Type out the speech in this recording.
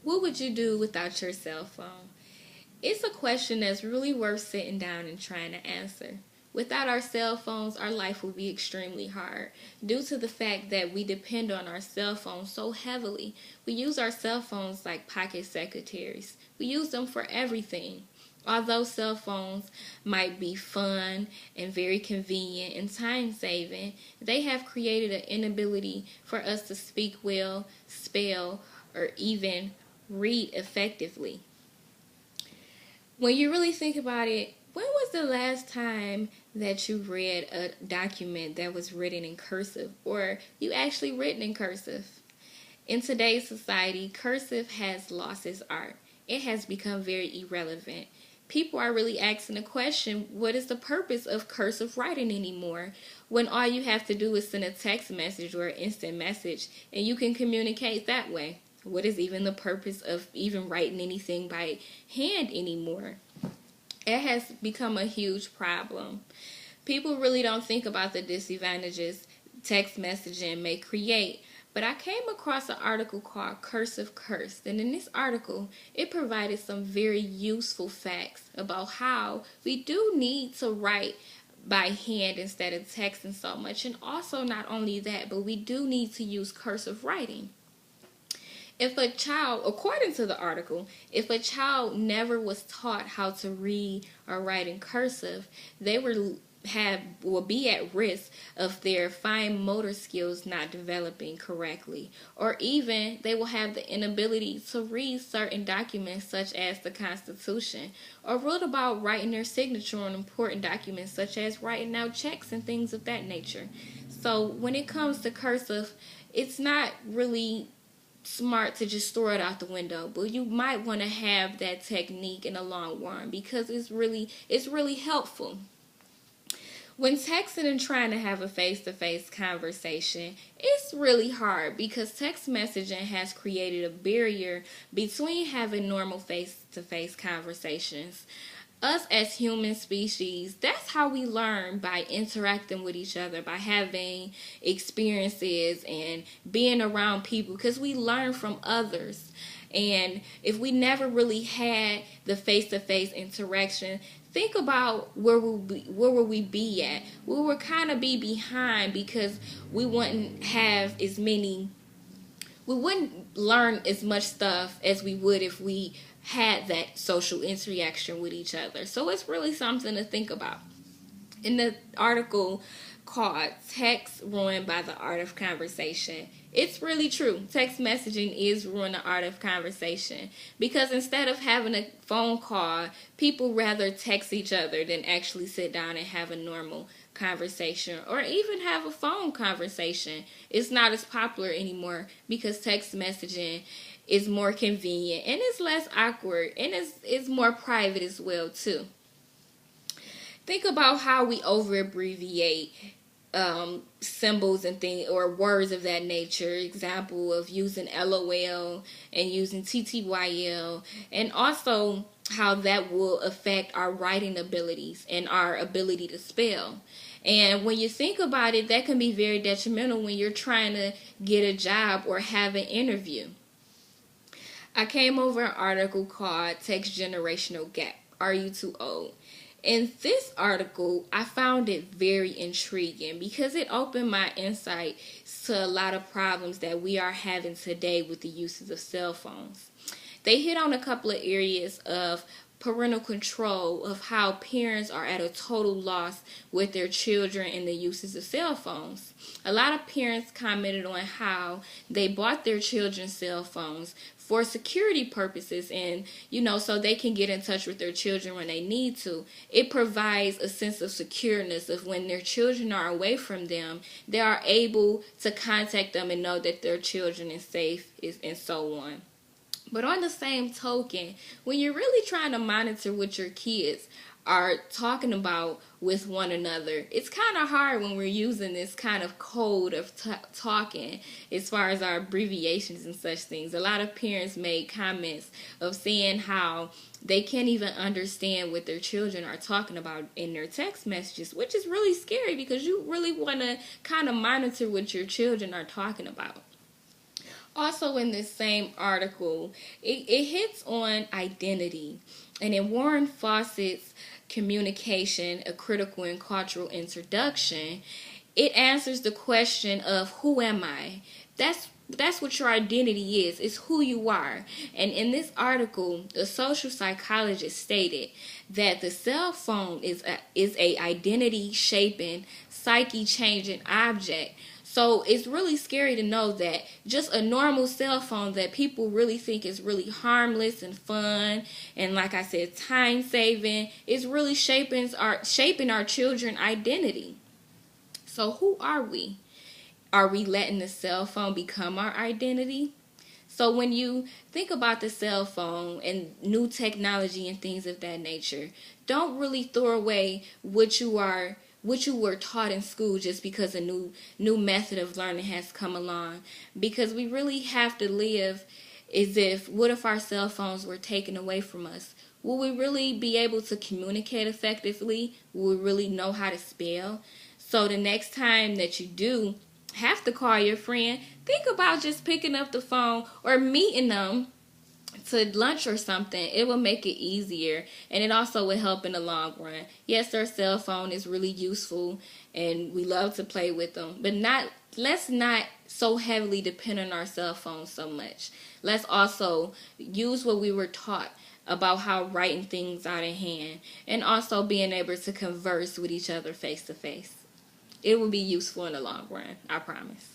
What would you do without your cell phone? It's a question that's really worth sitting down and trying to answer. Without our cell phones, our life will be extremely hard due to the fact that we depend on our cell phones so heavily. We use our cell phones like pocket secretaries. We use them for everything. Although cell phones might be fun and very convenient and time saving, they have created an inability for us to speak well, spell, or even read effectively. When you really think about it, when was the last time that you read a document that was written in cursive or you actually written in cursive? In today's society, cursive has lost its art. It has become very irrelevant. People are really asking the question, what is the purpose of cursive writing anymore? When all you have to do is send a text message or an instant message and you can communicate that way. What is even the purpose of even writing anything by hand anymore? It has become a huge problem. People really don't think about the disadvantages text messaging may create. But I came across an article called Cursive Cursed, and in this article, it provided some very useful facts about how we do need to write by hand instead of texting so much. And also, not only that, but we do need to use cursive writing. If a child, according to the article, if a child never was taught how to read or write in cursive, they will be at risk of their fine motor skills not developing correctly, or even they will have the inability to read certain documents such as the Constitution, or wrote about writing their signature on important documents such as writing out checks and things of that nature. So when it comes to cursive, it's not really smart to just throw it out the window, but you might want to have that technique in the long run because it's really helpful. When texting and trying to have a face-to-face conversation, it's really hard because text messaging has created a barrier between having normal face-to-face conversations. Us as human species, that's how we learn, by interacting with each other, by having experiences and being around people, because we learn from others. And if we never really had the face-to-face interaction, think about where will we be at? We would kind of be behind because we wouldn't have as many we wouldn't learn as much stuff as we would if we had that social interaction with each other. So it's really something to think about. In the article called Text Ruined by the Art of Conversation, it's really true. Text messaging is ruining the art of conversation because instead of having a phone call, people rather text each other than actually sit down and have a normal conversation or even have a phone conversation. It's not as popular anymore because text messaging is more convenient and it's less awkward and it's more private as well too. Think about how we over abbreviate symbols and things or words of that nature. Example of using LOL and using TTYL, and also how that will affect our writing abilities and our ability to spell. And when you think about it, that can be very detrimental when you're trying to get a job or have an interview. I came over an article called Text Generational Gap. Are you too old? In this article, I found it very intriguing because it opened my insight to a lot of problems that we are having today with the uses of cell phones. They hit on a couple of areas of parental control, of how parents are at a total loss with their children and the uses of cell phones. A lot of parents commented on how they bought their children cell phones for security purposes and, so they can get in touch with their children when they need to. It provides a sense of secureness of when their children are away from them, they are able to contact them and know that their children is safe and so on. But on the same token, when you're really trying to monitor what your kids are talking about with one another, it's kind of hard when we're using this kind of code of talking as far as our abbreviations and such things. A lot of parents made comments of saying how they can't even understand what their children are talking about in their text messages, which is really scary because you really want to kind of monitor what your children are talking about. Also, in this same article, it hits on identity. And in Warren Fawcett's Communication, a Critical and Cultural Introduction, it answers the question of who am I? That's what your identity is. It's who you are. And in this article, the social psychologist stated that the cell phone is a identity shaping, psyche changing object. So it's really scary to know that just a normal cell phone that people really think is really harmless and fun and, like I said, time saving, is really shaping our children's identity. So who are we? Are we letting the cell phone become our identity? So when you think about the cell phone and new technology and things of that nature, don't really throw away what you were taught in school just because a new method of learning has come along. Because we really have to live as if, what if our cell phones were taken away from us? Will we really be able to communicate effectively? Will we really know how to spell? So the next time that you do have to call your friend, think about just picking up the phone or meeting them to lunch or something. It will make it easier, and it also will help in the long run. Yes, their cell phone is really useful and we love to play with them, but let's not so heavily depend on our cell phones so much. Let's also use what we were taught about how writing things out in hand and also being able to converse with each other face to face. It will be useful in the long run, I promise.